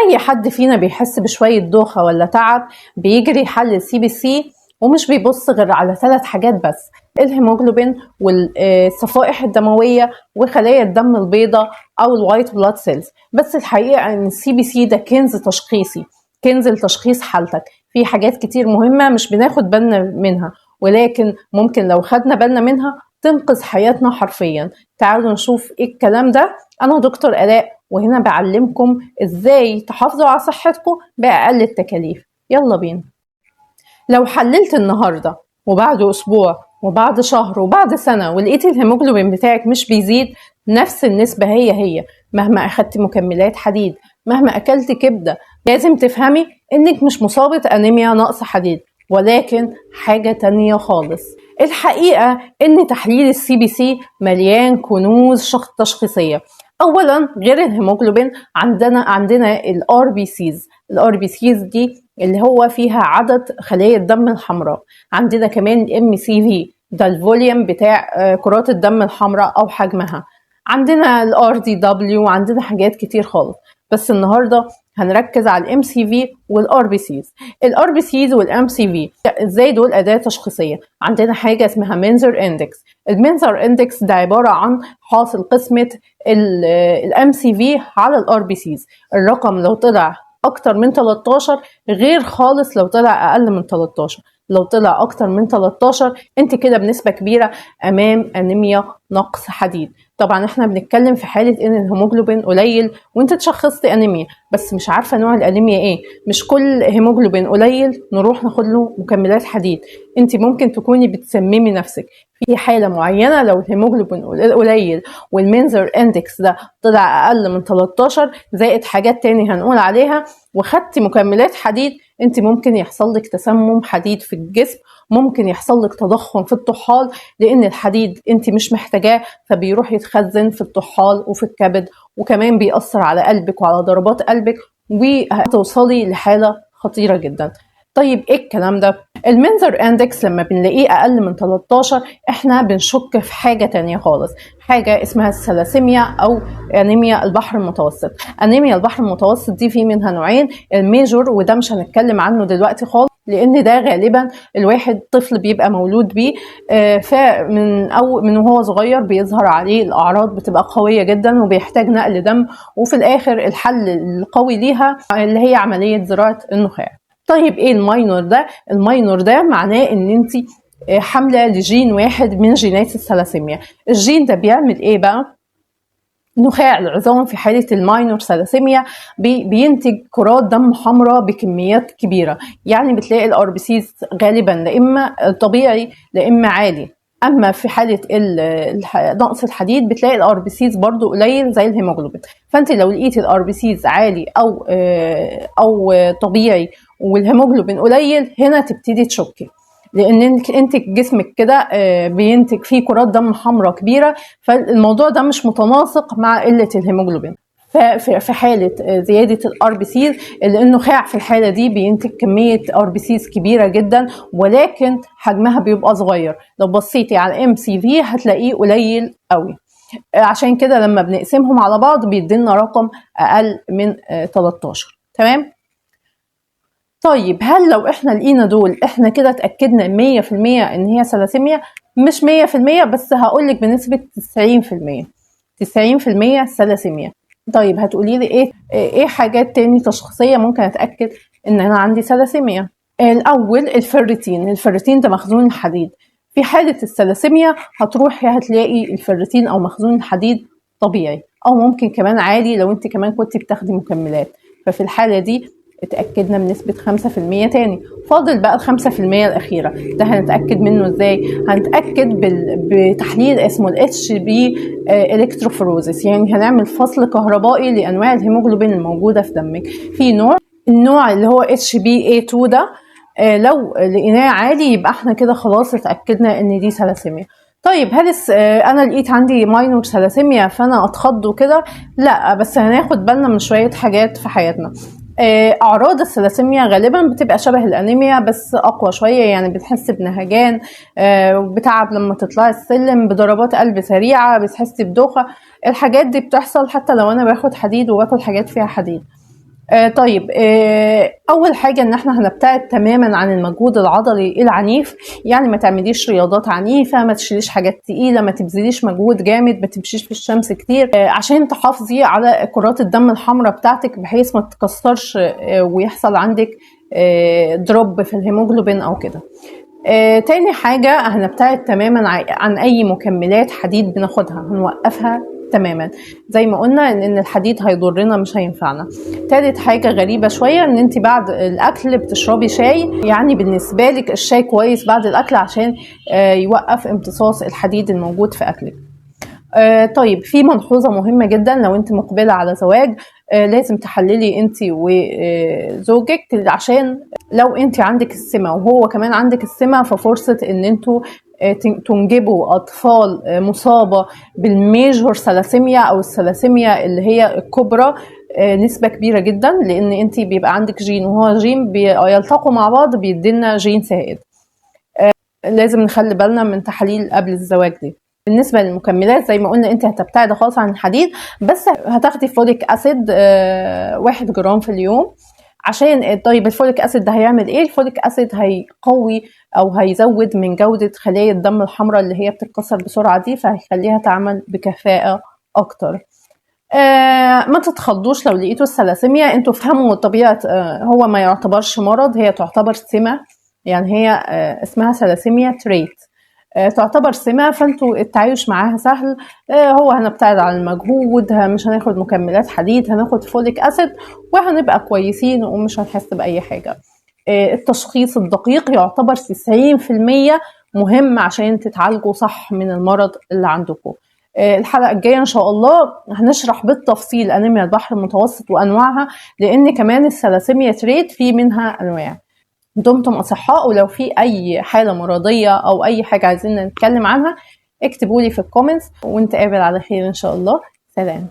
اي حد فينا بيحس بشويه دوخه ولا تعب بيجري يحلل CBC ومش بيبص غير على 3 حاجات بس: الهيموجلوبين والصفائح الدمويه وخلايا الدم البيضاء او الوايت بلاد سيلز. بس الحقيقه ان CBC ده كنز تشخيصي، كنز لتشخيص حالتك. في حاجات كتير مهمه مش بناخد بالنا منها، ولكن ممكن لو خدنا بالنا منها تنقذ حياتنا حرفيا. تعالوا نشوف ايه الكلام ده. انا دكتور آلاء، وهنا بعلمكم ازاي تحافظوا على صحتكم بأقل التكاليف. يلا بينا. لو حللت النهارده وبعد اسبوع وبعد شهر وبعد سنه ولقيت الهيموجلوبين بتاعك مش بيزيد، نفس النسبه هي مهما اخدت مكملات حديد، مهما اكلت كبده، لازم تفهمي انك مش مصابه انيميا نقص حديد، ولكن حاجه تانية خالص. الحقيقه ان تحليل CBC مليان كنوز تشخيصيه. اولا غير الهيموجلوبين عندنا الRBCs دي اللي هو فيها عدد خلايا الدم الحمراء. عندنا كمان MCV، ده الفوليوم بتاع كرات الدم الحمراء او حجمها. عندنا RDW وعندنا حاجات كتير خالص، بس النهارده هنركز على MCV والRBCs. الRBCs والMCV ازاي دول أداة تشخيصية؟ عندنا حاجة اسمها مينزر اندكس. المينزر اندكس ده عبارة عن حاصل قسمة الMCV على الRBCs. الرقم لو طلع اكتر من 13 غير خالص لو طلع اقل من 13. لو طلع اكتر من 13 انت كده بنسبة كبيرة امام انيميا نقص حديد. طبعا احنا بنتكلم في حالة ان الهيموجلوبين قليل وانت تشخصت انيميا بس مش عارفة نوع الانيميا ايه. مش كل هيموجلوبين قليل نروح ناخد له مكملات حديد. انت ممكن تكوني بتسممي نفسك. في حالة معينة لو الهيموجلوبين قليل والمينزر اندكس ده طلع اقل من 13 زائد حاجات تاني هنقول عليها وخدتي مكملات حديد، انت ممكن يحصل لك تسمم حديد في الجسم، ممكن يحصل لك تضخم في الطحال لان الحديد انت مش محتاجاه فبيروح يتخزن في الطحال وفي الكبد، وكمان بيأثر على قلبك وعلى ضربات قلبك وهتوصلي لحالة خطيرة جدا. طيب ايه الكلام ده؟ المنظر اندكس لما بنلاقيه اقل من 13 احنا بنشك في حاجة تانية خالص، حاجة اسمها الثلاسيميا او انيميا البحر المتوسط. انيميا البحر المتوسط دي في منها نوعين، الميجور وده مش هنتكلم عنه دلوقتي خالص لان ده غالبا الواحد طفل بيبقى مولود بيه، من وهو صغير بيظهر عليه الاعراض بتبقى قوية جدا وبيحتاج نقل دم، وفي الاخر الحل القوي ليها اللي هي عملية زراعة النخاع. طيب ايه الماينور ده؟ الماينور ده معناه ان انت حامله لجين واحد من جينات الثلاسيميا. الجين ده بيعمل ايه بقى؟ نخاع العظام في حالة الماينور ثلاسيميا بينتج كرات دم حمراء بكميات كبيرة، يعني بتلاقي الRBCs غالبا لا إما طبيعي لا إما عالي. أما في حالة نقص الحديد بتلاقي الRBCs برضو قليل زي الهيموجلوبين. فأنت لو لقيتي الRBCs عالي أو طبيعي والهيموجلوبين قليل هنا تبتدي تشكي، لان انت جسمك كده بينتج فيه كرات دم حمراء كبيره، فالموضوع ده مش متناسق مع قله الهيموجلوبين. في حاله زياده الRBCs النخاع في الحاله دي بينتج كميه RBCs كبيره جدا ولكن حجمها بيبقى صغير. لو بصيتي على MCV هتلاقيه قليل قوي، عشان كده لما بنقسمهم على بعض بيدينا رقم اقل من 13. تمام؟ طيب هل لو احنا لقينا دول احنا كده اتأكدنا 100% ان هي ثلاسيميا؟ مش 100% بس هقولك بنسبة 90%. 90% ثلاسيميا. طيب هتقولي لي ايه حاجات تاني تشخيصية ممكن اتأكد ان انا عندي ثلاسيميا؟ الاول الفريتين ده مخزون الحديد. في حالة الثلاسيميا هتروحي هتلاقي الفريتين او مخزون الحديد طبيعي او ممكن كمان عالي لو انت كمان كنت بتاخدي مكملات. ففي الحالة دي اتأكدنا بنسبة 5% تاني. فاضل بقى 5% الأخيرة، ده هنتأكد منه ازاي؟ هنتأكد بتحليل اسمه HB الكتروفوروزيس، يعني هنعمل فصل كهربائي لأنواع الهيموجلوبين الموجودة في دمك. في النوع اللي هو HbA2 ده لو لقيناه عالي يبقى احنا كده خلاص اتأكدنا ان دي ثلاسيميا. طيب هل انا لقيت عندي ماينور ثلاسيميا فانا اتخض وكده؟ لا، بس هناخد بالنا من شوية حاجات في حياتنا. اعراض الثلاسيميا غالبا بتبقى شبه الانيميا بس اقوى شويه، يعني بتحس بنهجان، بتعب لما تطلعي السلم، بضربات قلب سريعه، بتحسي بدوخه. الحاجات دي بتحصل حتى لو انا باخد حديد وباكل حاجات فيها حديد. طيب، اول حاجه ان احنا هنبتعد تماما عن المجهود العضلي العنيف. يعني ما تعمليش رياضات عنيفه، ما تشيليش حاجات تقيله، ما تبذليش مجهود جامد، ما تمشيش في الشمس كتير، عشان تحافظي على كرات الدم الحمراء بتاعتك بحيث ما تتكسرش ويحصل عندك دروب في الهيموجلوبين او كده. تاني حاجة هنبتعد تماما عن أي مكملات حديد بناخدها، هنوقفها تماما زي ما قلنا ان الحديد هيضرنا مش هينفعنا. تالت حاجة غريبة شوية ان انت بعد الاكل بتشربي شاي. يعني بالنسبة لك الشاي كويس بعد الاكل عشان يوقف امتصاص الحديد الموجود في اكلك. طيب، في ملحوظة مهمة جدا لو انت مقبلة على زواج، لازم تحللي انت وزوجك، عشان لو انت عندك السمة وهو كمان عندك السمة ففرصة ان انتوا تنجبوا اطفال مصابة بالميجور ثلاسيميا او الثلاسيميا اللي هي الكبرى نسبة كبيرة جدا، لان انت بيبقى عندك جين وهو جين بيلتقوا مع بعض بيدينا جين سائد. لازم نخلي بالنا من تحاليل قبل الزواج دي. بالنسبه للمكملات زي ما قلنا انت هتبتعدي خالص عن الحديد، بس هتاخدي فوليك اسيد 1 جرام في اليوم. عشان طيب الفوليك اسيد ده هيعمل ايه؟ الفوليك اسيد هيقوي او هيزود من جوده خلايا الدم الحمراء اللي هي بتتكسر بسرعه دي، فهيخليها تعمل بكفاءه اكتر. ما تتخضوش لو لقيتوا الثلاسيميا، انتوا فهموا طبيعه هو ما يعتبرش مرض، هي تعتبر سمه. يعني هي اسمها ثلاسيميا تريت، تعتبر سمة، فانتوا التعايش معاها سهل. هو هنبتعد عن المجهود، مش هناخد مكملات حديد، هناخد فوليك اسيد وهنبقى كويسين ومش هنحس بأي حاجة. التشخيص الدقيق يعتبر 90% مهم عشان تتعالجوا صح من المرض اللي عندكم. الحلقة الجاية إن شاء الله هنشرح بالتفصيل أنيميا البحر المتوسط وأنواعها، لأن كمان الثلاسيميا تريت في منها أنواع. دمتم أصحاء، ولو في أي حالة مرضية أو أي حاجة عايزين نتكلم عنها اكتبوا لي في الكومنتس، ونتقابل على خير إن شاء الله. سلام.